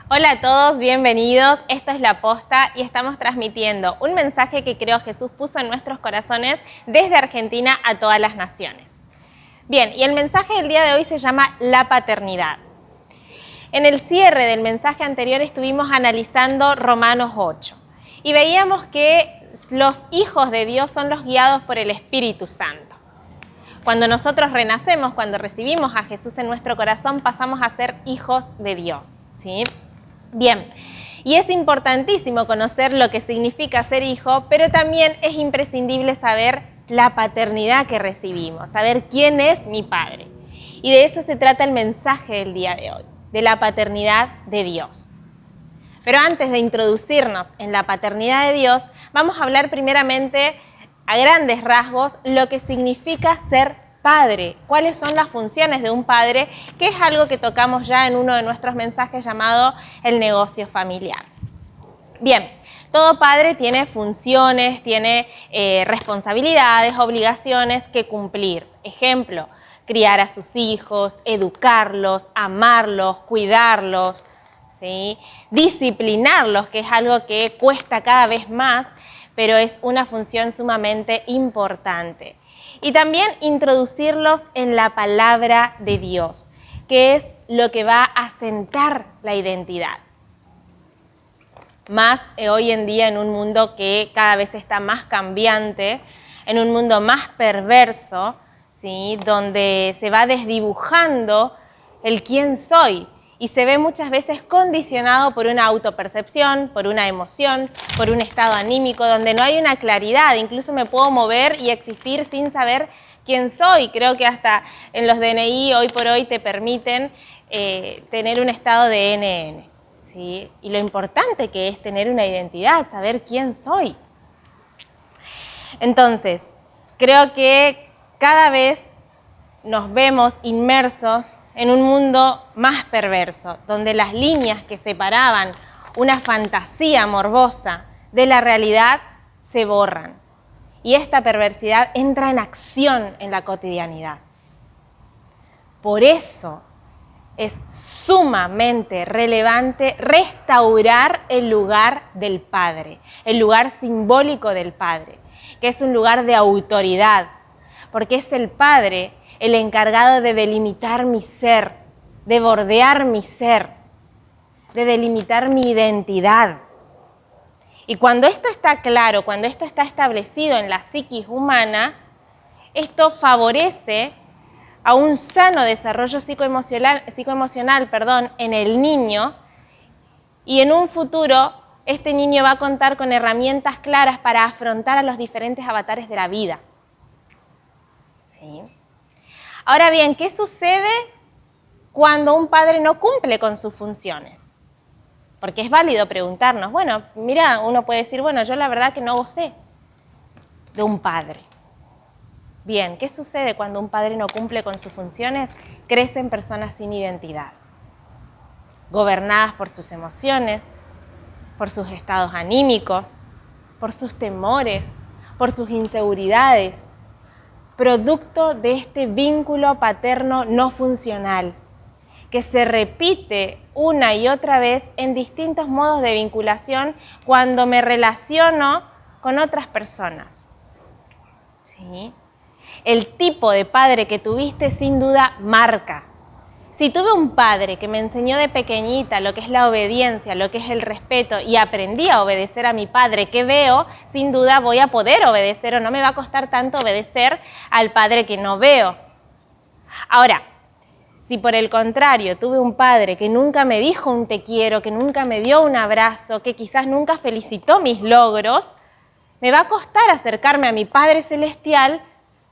Hola a todos, bienvenidos. Esto es La Posta y estamos transmitiendo un mensaje que creo Jesús puso en nuestros corazones desde Argentina a todas las naciones. Bien, y el mensaje del día de hoy se llama La Paternidad. En el cierre del mensaje anterior estuvimos analizando Romanos 8 y veíamos que los hijos de Dios son los guiados por el Espíritu Santo. Cuando nosotros renacemos, cuando recibimos a Jesús en nuestro corazón, pasamos a ser hijos de Dios, ¿sí? Bien, y es importantísimo conocer lo que significa ser hijo, pero también es imprescindible saber la paternidad que recibimos, saber quién es mi padre. Y de eso se trata el mensaje del día de hoy, de la paternidad de Dios. Pero antes de introducirnos en la paternidad de Dios, vamos a hablar primeramente a grandes rasgos lo que significa ser padre, cuáles son las funciones de un padre, que es algo que tocamos ya en uno de nuestros mensajes llamado el negocio familiar. Bien, todo padre tiene funciones, tiene responsabilidades, obligaciones que cumplir. Ejemplo, criar a sus hijos, educarlos, amarlos, cuidarlos, ¿sí? Disciplinarlos, que es algo que cuesta cada vez más, pero es una función sumamente importante. Y también introducirlos en la palabra de Dios, que es lo que va a asentar la identidad. Más hoy en día en un mundo que cada vez está más cambiante, en un mundo más perverso, ¿sí? Donde se va desdibujando el quién soy y se ve muchas veces condicionado por una autopercepción, por una emoción, por un estado anímico, donde no hay una claridad. Incluso me puedo mover y existir sin saber quién soy. Creo que hasta en los DNI hoy por hoy te permiten tener un estado de NN. ¿Sí? Y lo importante que es tener una identidad, saber quién soy. Entonces, creo que cada vez nos vemos inmersos en un mundo más perverso, donde las líneas que separaban una fantasía morbosa de la realidad se borran. Y esta perversidad entra en acción en la cotidianidad. Por eso es sumamente relevante restaurar el lugar del Padre, el lugar simbólico del Padre, que es un lugar de autoridad, porque es el Padre el encargado de delimitar mi ser, de bordear mi ser, de delimitar mi identidad. Y cuando esto está claro, cuando esto está establecido en la psiquis humana, esto favorece a un sano desarrollo psicoemocional, en el niño, y en un futuro este niño va a contar con herramientas claras para afrontar a los diferentes avatares de la vida. ¿Sí? Ahora bien, ¿qué sucede cuando un padre no cumple con sus funciones? Porque es válido preguntarnos, bueno, mira, uno puede decir, bueno, yo la verdad que no gocé de un padre. Bien, ¿qué sucede cuando un padre no cumple con sus funciones? Crecen personas sin identidad, gobernadas por sus emociones, por sus estados anímicos, por sus temores, por sus inseguridades, producto de este vínculo paterno no funcional, que se repite una y otra vez en distintos modos de vinculación cuando me relaciono con otras personas. ¿Sí? El tipo de padre que tuviste sin duda marca. Si tuve un padre que me enseñó de pequeñita lo que es la obediencia, lo que es el respeto, y aprendí a obedecer a mi padre que veo, sin duda voy a poder obedecer o no me va a costar tanto obedecer al padre que no veo. Ahora, si por el contrario tuve un padre que nunca me dijo un te quiero, que nunca me dio un abrazo, que quizás nunca felicitó mis logros, me va a costar acercarme a mi Padre Celestial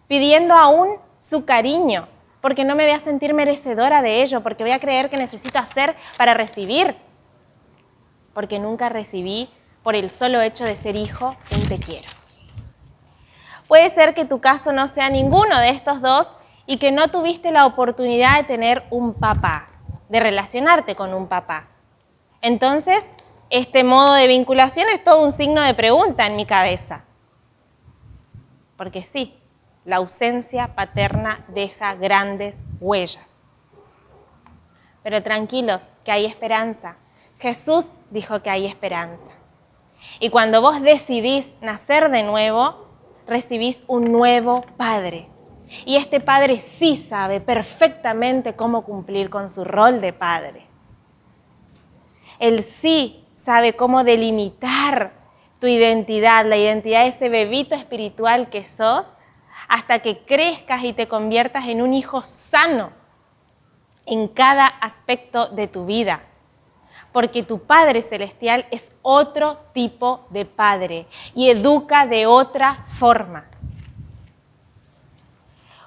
pidiendo aún su cariño, porque no me voy a sentir merecedora de ello, porque voy a creer que necesito hacer para recibir, porque nunca recibí por el solo hecho de ser hijo un te quiero. Puede ser que tu caso no sea ninguno de estos dos y que no tuviste la oportunidad de tener un papá, de relacionarte con un papá. Entonces, este modo de vinculación es todo un signo de pregunta en mi cabeza. Porque sí, la ausencia paterna deja grandes huellas. Pero tranquilos, que hay esperanza. Jesús dijo que hay esperanza. Y cuando vos decidís nacer de nuevo, recibís un nuevo Padre. Y este Padre sí sabe perfectamente cómo cumplir con su rol de Padre. Él sí sabe cómo delimitar tu identidad, la identidad de ese bebito espiritual que sos, hasta que crezcas y te conviertas en un hijo sano en cada aspecto de tu vida. Porque tu Padre Celestial es otro tipo de Padre y educa de otra forma.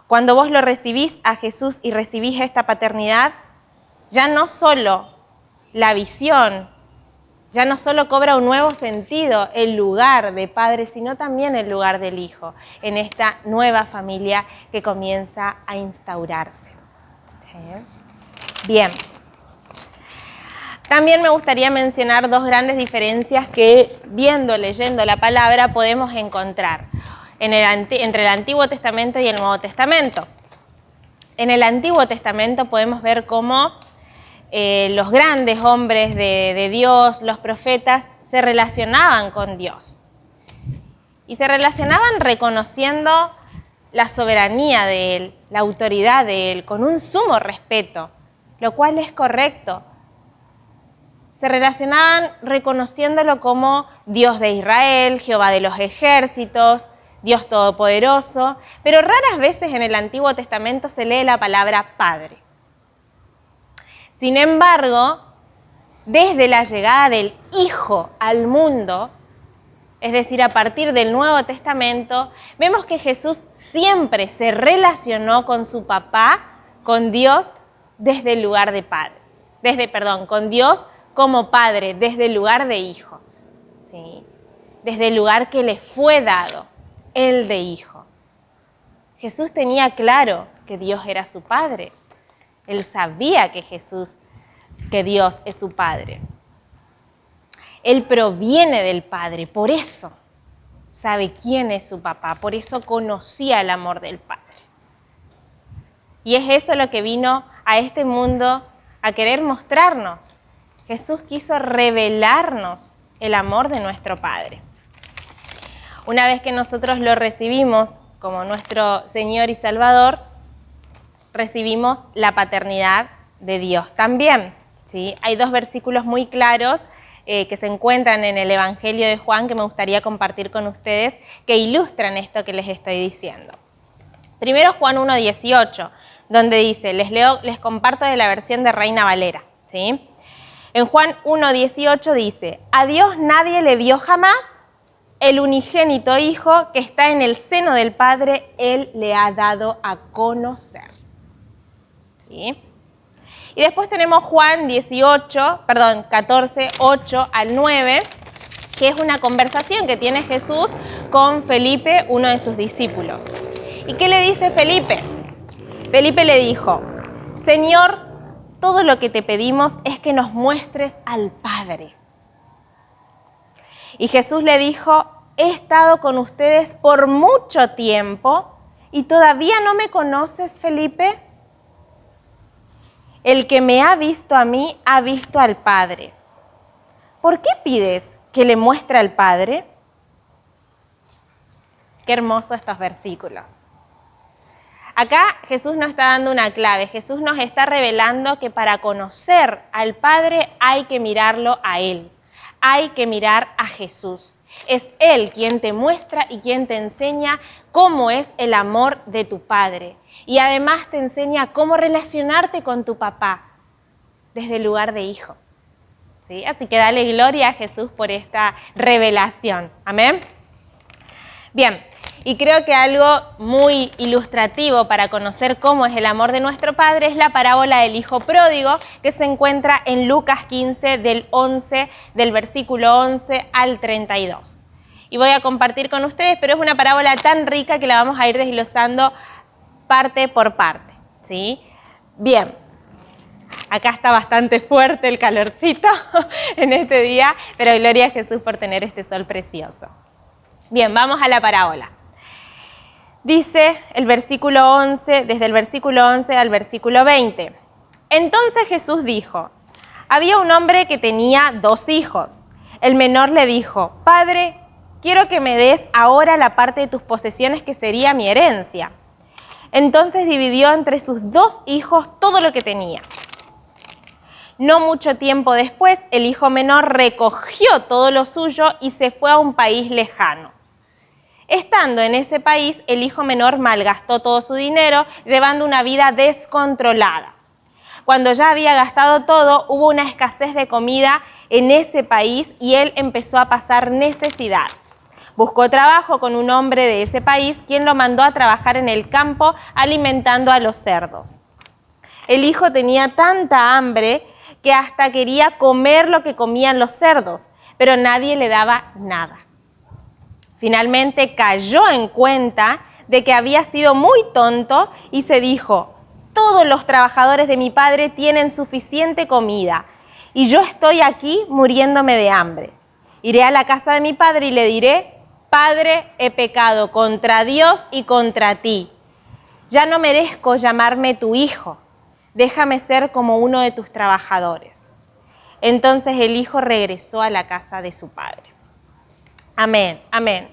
Cuando vos lo recibís a Jesús y recibís esta paternidad, ya no solo la visión, ya no solo cobra un nuevo sentido el lugar de Padre, sino también el lugar del Hijo en esta nueva familia que comienza a instaurarse. ¿Sí? Bien. También me gustaría mencionar dos grandes diferencias que, leyendo la palabra, podemos encontrar entre el Antiguo Testamento y el Nuevo Testamento. En el Antiguo Testamento podemos ver cómo los grandes hombres de Dios, los profetas, se relacionaban con Dios. Y se relacionaban reconociendo la soberanía de Él, la autoridad de Él, con un sumo respeto, lo cual es correcto. Se relacionaban reconociéndolo como Dios de Israel, Jehová de los ejércitos, Dios todopoderoso, pero raras veces en el Antiguo Testamento se lee la palabra Padre. Sin embargo, desde la llegada del Hijo al mundo, es decir, a partir del Nuevo Testamento, vemos que Jesús siempre se relacionó con su papá, con Dios, desde el lugar de Padre. Con Dios como Padre, desde el lugar de Hijo. ¿Sí? Desde el lugar que le fue dado, el de Hijo. Jesús tenía claro que Dios era su Padre. Él sabía que Dios es su Padre. Él proviene del Padre, por eso sabe quién es su papá, por eso conocía el amor del Padre. Y es eso lo que vino a este mundo a querer mostrarnos. Jesús quiso revelarnos el amor de nuestro Padre. Una vez que nosotros lo recibimos como nuestro Señor y Salvador, recibimos la paternidad de Dios también. ¿Sí? Hay dos versículos muy claros que se encuentran en el Evangelio de Juan que me gustaría compartir con ustedes, que ilustran esto que les estoy diciendo. Primero Juan 1:18, donde dice, les comparto de la versión de Reina Valera. ¿Sí? En Juan 1:18 dice, a Dios nadie le vio jamás, el unigénito Hijo que está en el seno del Padre, Él le ha dado a conocer. ¿Sí? Y después tenemos Juan 14, 8 al 9, que es una conversación que tiene Jesús con Felipe, uno de sus discípulos. ¿Y qué le dice Felipe? Felipe le dijo, Señor, todo lo que te pedimos es que nos muestres al Padre. Y Jesús le dijo, he estado con ustedes por mucho tiempo y todavía no me conoces, Felipe. El que me ha visto a mí, ha visto al Padre. ¿Por qué pides que le muestre al Padre? Qué hermosos estos versículos. Acá Jesús nos está dando una clave. Jesús nos está revelando que para conocer al Padre hay que mirarlo a Él. Hay que mirar a Jesús. Es Él quien te muestra y quien te enseña cómo es el amor de tu Padre. Y además te enseña cómo relacionarte con tu papá desde el lugar de hijo. ¿Sí? Así que dale gloria a Jesús por esta revelación. Amén. Bien, y creo que algo muy ilustrativo para conocer cómo es el amor de nuestro Padre es la parábola del hijo pródigo que se encuentra en Lucas 15 del versículo 11 al 32. Y voy a compartir con ustedes, pero es una parábola tan rica que la vamos a ir desglosando parte por parte, ¿sí? Bien, acá está bastante fuerte el calorcito en este día, pero gloria a Jesús por tener este sol precioso. Bien, vamos a la parábola. Dice el versículo 11, desde el versículo 11 al versículo 20. Entonces Jesús dijo, Había un hombre que tenía 2 hijos. El menor le dijo: «Padre, quiero que me des ahora la parte de tus posesiones que sería mi herencia». Entonces dividió entre sus 2 hijos todo lo que tenía. No mucho tiempo después, el hijo menor recogió todo lo suyo y se fue a un país lejano. Estando en ese país, el hijo menor malgastó todo su dinero, llevando una vida descontrolada. Cuando ya había gastado todo, hubo una escasez de comida en ese país y él empezó a pasar necesidad. Buscó trabajo con un hombre de ese país, quien lo mandó a trabajar en el campo alimentando a los cerdos. El hijo tenía tanta hambre que hasta quería comer lo que comían los cerdos, pero nadie le daba nada. Finalmente cayó en cuenta de que había sido muy tonto y se dijo: «Todos los trabajadores de mi padre tienen suficiente comida y yo estoy aquí muriéndome de hambre. Iré a la casa de mi padre y le diré: Padre, he pecado contra Dios y contra ti. Ya no merezco llamarme tu hijo. Déjame ser como uno de tus trabajadores». Entonces el hijo regresó a la casa de su padre. Amén, amén.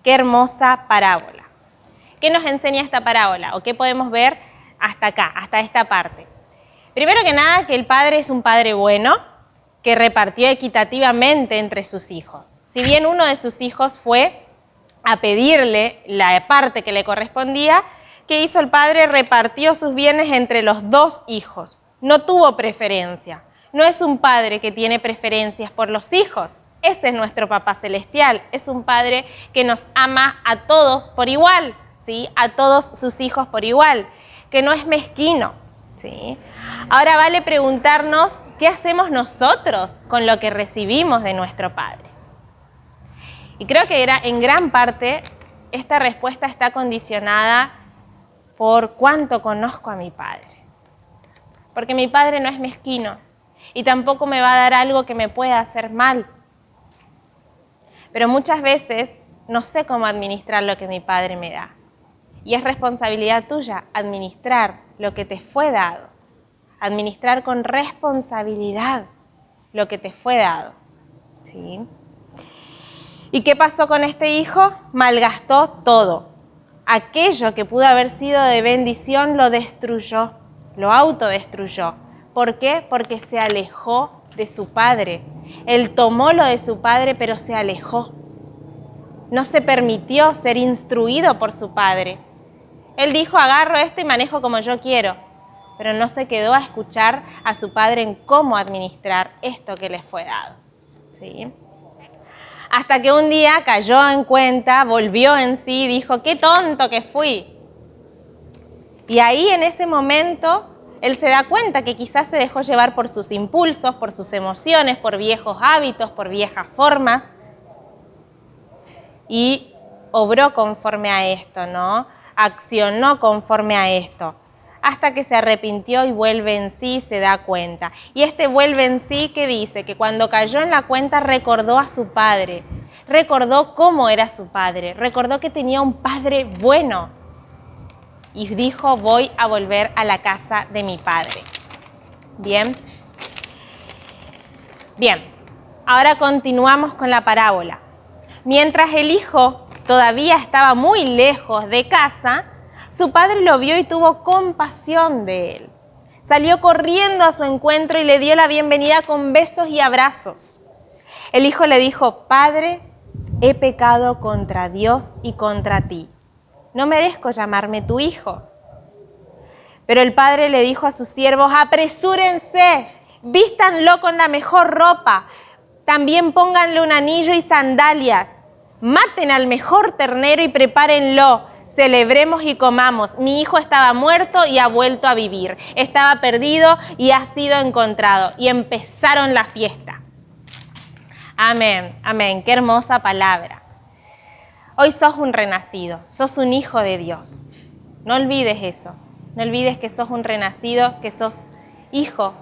Qué hermosa parábola. ¿Qué nos enseña esta parábola? ¿O qué podemos ver hasta acá, hasta esta parte? Primero que nada, que el padre es un padre bueno, que repartió equitativamente entre sus hijos. Si bien uno de sus hijos fue a pedirle la parte que le correspondía, ¿qué hizo el padre? Repartió sus bienes entre los 2 hijos. No tuvo preferencia. No es un padre que tiene preferencias por los hijos. Ese es nuestro Papá Celestial. Es un padre que nos ama a todos por igual, ¿sí? A todos sus hijos por igual, que no es mezquino, ¿sí? Ahora vale preguntarnos, ¿qué hacemos nosotros con lo que recibimos de nuestro Padre? Y creo que en gran parte esta respuesta está condicionada por cuánto conozco a mi Padre. Porque mi Padre no es mezquino y tampoco me va a dar algo que me pueda hacer mal. Pero muchas veces no sé cómo administrar lo que mi Padre me da. Y es responsabilidad tuya administrar lo que te fue dado. Administrar con responsabilidad lo que te fue dado, ¿sí? ¿Y qué pasó con este hijo? Malgastó todo. Aquello que pudo haber sido de bendición lo destruyó, lo autodestruyó. ¿Por qué? Porque se alejó de su padre. Él tomó lo de su padre, pero se alejó. No se permitió ser instruido por su padre. Él dijo: agarro esto y manejo como yo quiero. Pero no se quedó a escuchar a su padre en cómo administrar esto que le fue dado, ¿sí? Hasta que un día cayó en cuenta, volvió en sí y dijo: ¡qué tonto que fui! Y ahí en ese momento él se da cuenta que quizás se dejó llevar por sus impulsos, por sus emociones, por viejos hábitos, por viejas formas. Y obró conforme a esto, ¿no? Accionó conforme a esto. Hasta que se arrepintió y vuelve en sí, se da cuenta. Y este vuelve en sí, ¿qué dice? Que cuando cayó en la cuenta recordó a su padre, recordó cómo era su padre, recordó que tenía un padre bueno. Y dijo: voy a volver a la casa de mi padre. Bien. Bien, ahora continuamos con la parábola. Mientras el hijo todavía estaba muy lejos de casa, su padre lo vio y tuvo compasión de él. Salió corriendo a su encuentro y le dio la bienvenida con besos y abrazos. El hijo le dijo: Padre, he pecado contra Dios y contra ti. No merezco llamarme tu hijo. Pero el padre le dijo a sus siervos: apresúrense, vístanlo con la mejor ropa, también pónganle un anillo y sandalias. Maten al mejor ternero y prepárenlo. Celebremos y comamos. Mi hijo estaba muerto y ha vuelto a vivir. Estaba perdido y ha sido encontrado. Y empezaron la fiesta. Amén, amén. Qué hermosa palabra. Hoy sos un renacido, sos un hijo de Dios. No olvides eso. No olvides que sos un renacido, que sos hijo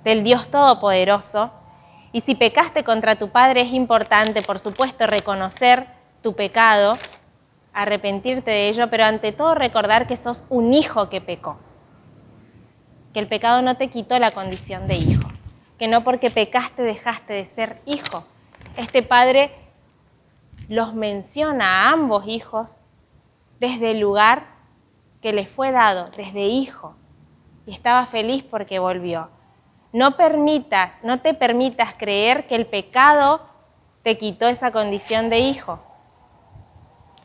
del Dios Todopoderoso. Y si pecaste contra tu padre, es importante, por supuesto, reconocer tu pecado, arrepentirte de ello, pero ante todo recordar que sos un hijo que pecó. Que el pecado no te quitó la condición de hijo. que no porque pecaste dejaste de ser hijo. Este padre los menciona a ambos hijos desde el lugar que les fue dado, desde hijo. Y estaba feliz porque volvió. No te permitas creer que el pecado te quitó esa condición de hijo.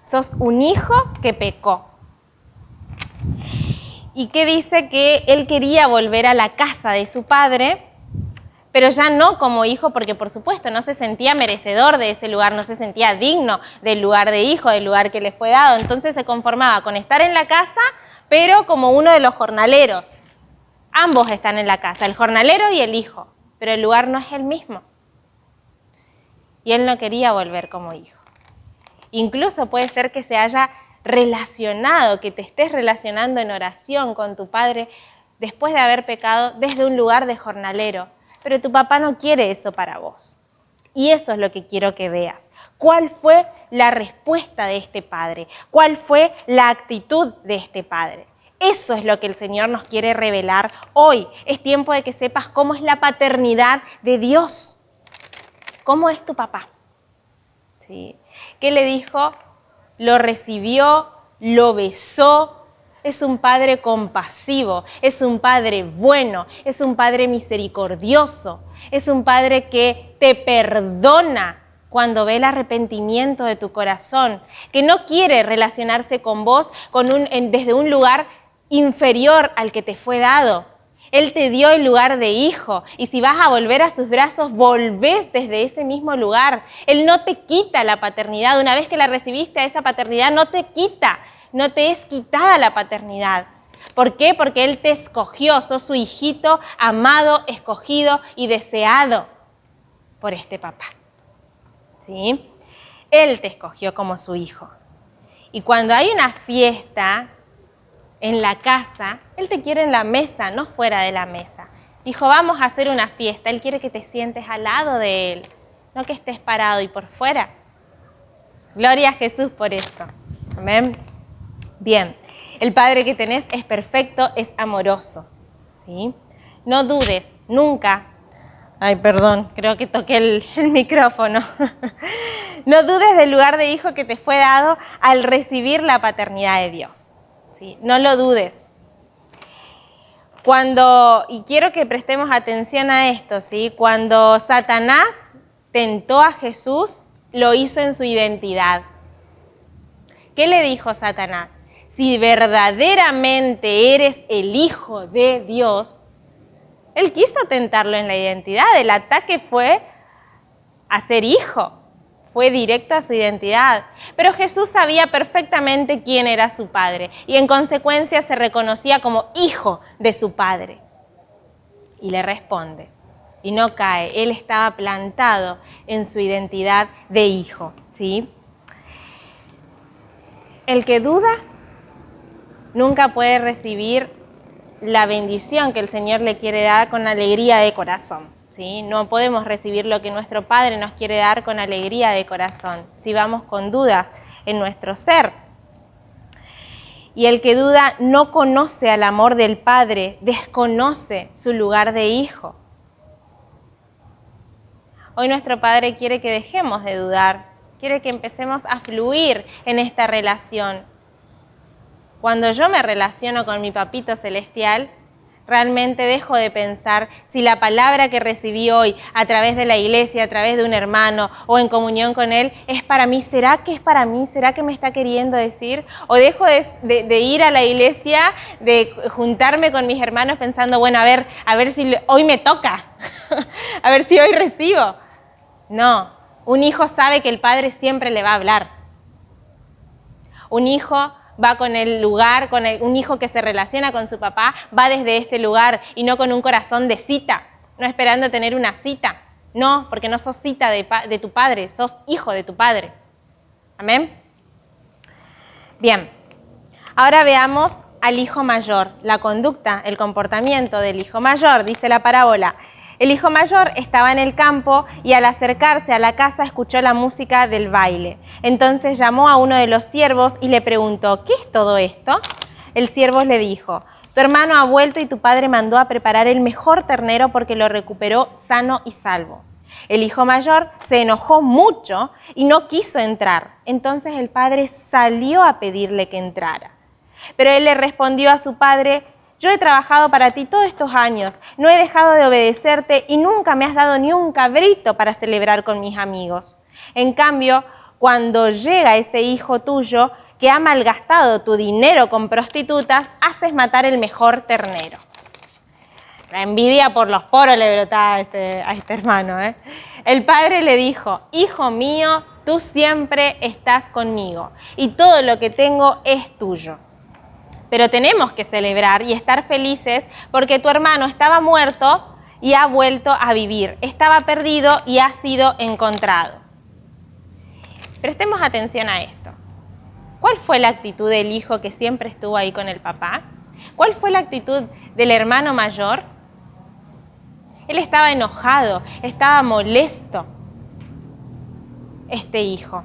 Sos un hijo que pecó. Y que dice que él quería volver a la casa de su padre, pero ya no como hijo, porque por supuesto no se sentía merecedor de ese lugar, no se sentía digno del lugar de hijo, del lugar que le fue dado. Entonces se conformaba con estar en la casa, pero como uno de los jornaleros. Ambos están en la casa, el jornalero y el hijo, pero el lugar no es el mismo. Y él no quería volver como hijo. Incluso puede ser que se haya relacionado, que te estés relacionando en oración con tu padre después de haber pecado desde un lugar de jornalero. Pero tu papá no quiere eso para vos. Y eso es lo que quiero que veas. ¿Cuál fue la respuesta de este padre? ¿Cuál fue la actitud de este padre? Eso es lo que el Señor nos quiere revelar hoy. Es tiempo de que sepas cómo es la paternidad de Dios. ¿Cómo es tu papá? ¿Sí? ¿Qué le dijo? Lo recibió, lo besó. Es un padre compasivo, es un padre bueno, es un padre misericordioso, es un padre que te perdona cuando ve el arrepentimiento de tu corazón, que no quiere relacionarse con vos desde un lugar inferior al que te fue dado. Él te dio el lugar de hijo y si vas a volver a sus brazos, volvés desde ese mismo lugar. Él no te quita la paternidad. Una vez que la recibiste a esa paternidad, no te quita. No te es quitada la paternidad. ¿Por qué? Porque Él te escogió, sos su hijito amado, escogido y deseado por este papá. ¿Sí? Él te escogió como su hijo. Y cuando hay una fiesta en la casa, Él te quiere en la mesa, no fuera de la mesa. Dijo, vamos a hacer una fiesta. Él quiere que te sientes al lado de Él, no que estés parado y por fuera. Gloria a Jesús por esto. Amén. Bien, el Padre que tenés es perfecto, es amoroso, ¿sí? No dudes, nunca. Ay, perdón, creo que toqué el micrófono. No dudes del lugar de hijo que te fue dado al recibir la paternidad de Dios, ¿sí? No lo dudes. Y quiero que prestemos atención a esto, ¿sí? Cuando Satanás tentó a Jesús, lo hizo en su identidad. ¿Qué le dijo Satanás? Si verdaderamente eres el Hijo de Dios, Él quiso tentarlo en la identidad. El ataque fue a ser hijo, fue directo a su identidad. Pero Jesús sabía perfectamente quién era su Padre y en consecuencia se reconocía como hijo de su Padre. Y le responde, y no cae, Él estaba plantado en su identidad de hijo, ¿sí? El que duda nunca puede recibir la bendición que el Señor le quiere dar con alegría de corazón, ¿sí? No podemos recibir lo que nuestro Padre nos quiere dar con alegría de corazón, si vamos con duda en nuestro ser. Y el que duda no conoce al amor del Padre, desconoce su lugar de hijo. Hoy nuestro Padre quiere que dejemos de dudar, quiere que empecemos a fluir en esta relación. Cuando yo me relaciono con mi papito celestial, realmente dejo de pensar si la palabra que recibí hoy a través de la iglesia, a través de un hermano o en comunión con él, es para mí. ¿Será que es para mí? ¿Será que me está queriendo decir? O dejo de ir a la iglesia, de juntarme con mis hermanos pensando, bueno, a ver si hoy me toca, a ver si hoy recibo. No, un hijo sabe que el padre siempre le va a hablar. Un hijo va con el lugar, un hijo que se relaciona con su papá, va desde este lugar y no con un corazón de cita, no esperando tener una cita. No, porque no sos cita de tu padre, sos hijo de tu padre. ¿Amén? Bien, ahora veamos al hijo mayor, la conducta, el comportamiento del hijo mayor. Dice la parábola, el hijo mayor estaba en el campo y al acercarse a la casa escuchó la música del baile. Entonces llamó a uno de los siervos y le preguntó, ¿qué es todo esto? El siervo le dijo, Tu hermano ha vuelto y tu padre mandó a preparar el mejor ternero porque lo recuperó sano y salvo. El hijo mayor se enojó mucho y no quiso entrar. Entonces el padre salió a pedirle que entrara. Pero él le respondió a su padre: yo he trabajado para ti todos estos años, no he dejado de obedecerte y nunca me has dado ni un cabrito para celebrar con mis amigos. En cambio, cuando llega ese hijo tuyo que ha malgastado tu dinero con prostitutas, haces matar el mejor ternero. La envidia por los poros le brotaba a este hermano, ¿eh? El padre le dijo: hijo mío, tú siempre estás conmigo y todo lo que tengo es tuyo. Pero tenemos que celebrar y estar felices porque tu hermano estaba muerto y ha vuelto a vivir. Estaba perdido y ha sido encontrado. Prestemos atención a esto. ¿Cuál fue la actitud del hijo que siempre estuvo ahí con el papá? ¿Cuál fue la actitud del hermano mayor? Él estaba enojado, estaba molesto, este hijo.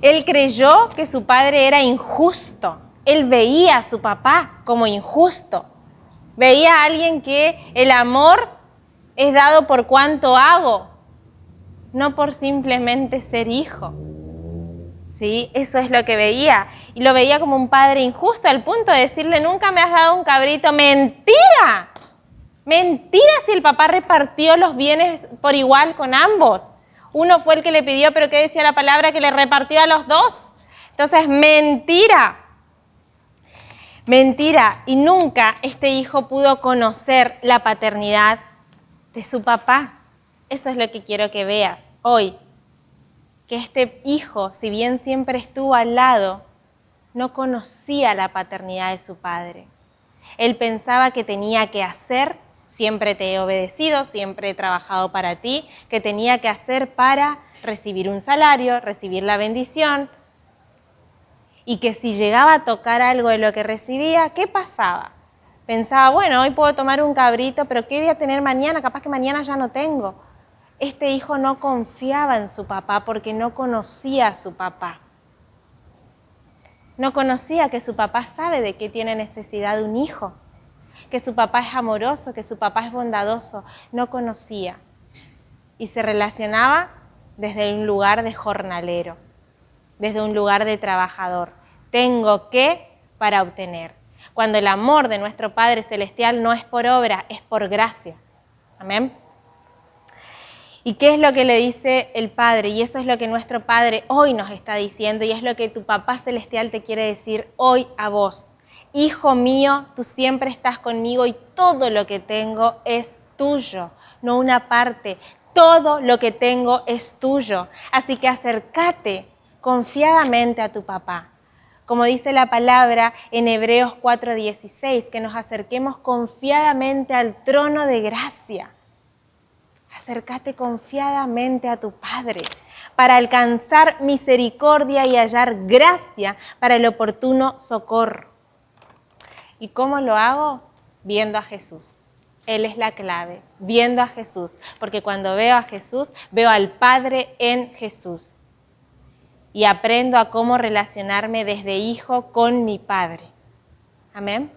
Él creyó que su padre era injusto. Él veía a su papá como injusto. Veía a alguien que el amor es dado por cuanto hago, no por simplemente ser hijo. ¿Sí? Eso es lo que veía. Y lo veía como un padre injusto, al punto de decirle: nunca me has dado un cabrito. ¡Mentira! Mentira si el papá repartió los bienes por igual con ambos. Uno fue el que le pidió, pero ¿qué decía la palabra? Que le repartió a los dos. Entonces, mentira. Mentira. Y nunca este hijo pudo conocer la paternidad de su papá. Eso es lo que quiero que veas hoy. Que este hijo, si bien siempre estuvo al lado, no conocía la paternidad de su padre. Él pensaba que tenía que hacer: siempre te he obedecido, siempre he trabajado para ti, que tenía que hacer para recibir un salario, recibir la bendición, y que si llegaba a tocar algo de lo que recibía, ¿qué pasaba? Pensaba: bueno, hoy puedo tomar un cabrito, pero ¿qué voy a tener mañana? Capaz que mañana ya no tengo. Este hijo no confiaba en su papá porque no conocía a su papá. No conocía que su papá sabe de qué tiene necesidad un hijo, que su papá es amoroso, que su papá es bondadoso. No conocía. Y se relacionaba desde un lugar de jornalero, desde un lugar de trabajador. Tengo que para obtener. Cuando el amor de nuestro Padre Celestial no es por obra, es por gracia. Amén. ¿Y qué es lo que le dice el Padre? Y eso es lo que nuestro Padre hoy nos está diciendo, y es lo que tu Papá Celestial te quiere decir hoy a vos. Hijo mío, tú siempre estás conmigo y todo lo que tengo es tuyo, no una parte. Todo lo que tengo es tuyo. Así que acércate confiadamente a tu papá. Como dice la palabra en Hebreos 4:16, que nos acerquemos confiadamente al trono de gracia. Acércate confiadamente a tu Padre para alcanzar misericordia y hallar gracia para el oportuno socorro. ¿Y cómo lo hago? Viendo a Jesús. Él es la clave, viendo a Jesús. Porque cuando veo a Jesús, veo al Padre en Jesús. Y aprendo a cómo relacionarme desde hijo con mi Padre. Amén.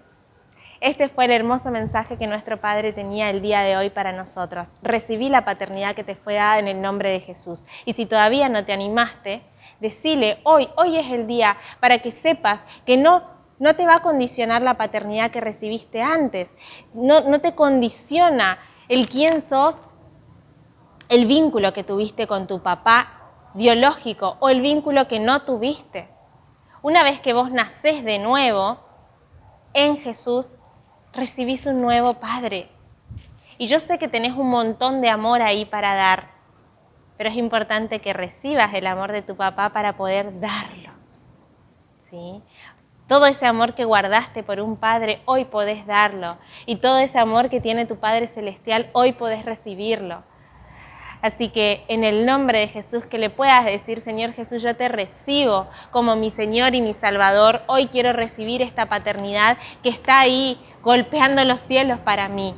Este fue el hermoso mensaje que nuestro Padre tenía el día de hoy para nosotros. Recibí la paternidad que te fue dada en el nombre de Jesús. Y si todavía no te animaste, decile hoy es el día para que sepas que no te va a condicionar la paternidad que recibiste antes. No te condiciona el quién sos, el vínculo que tuviste con tu papá biológico o el vínculo que no tuviste. Una vez que vos nacés de nuevo en Jesús, recibís un nuevo Padre. Y yo sé que tenés un montón de amor ahí para dar, pero es importante que recibas el amor de tu papá para poder darlo. ¿Sí? Todo ese amor que guardaste por un Padre, hoy podés darlo. Y todo ese amor que tiene tu Padre Celestial, hoy podés recibirlo. Así que en el nombre de Jesús, que le puedas decir: Señor Jesús, yo te recibo como mi Señor y mi Salvador. Hoy quiero recibir esta paternidad que está ahí golpeando los cielos para mí.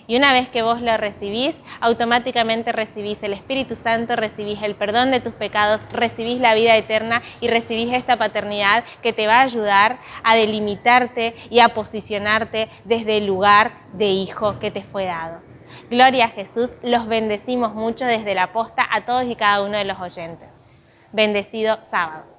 Y una vez que vos lo recibís, automáticamente recibís el Espíritu Santo, recibís el perdón de tus pecados, recibís la vida eterna y recibís esta paternidad que te va a ayudar a delimitarte y a posicionarte desde el lugar de hijo que te fue dado. Gloria a Jesús, los bendecimos mucho desde la posta a todos y cada uno de los oyentes. Bendecido sábado.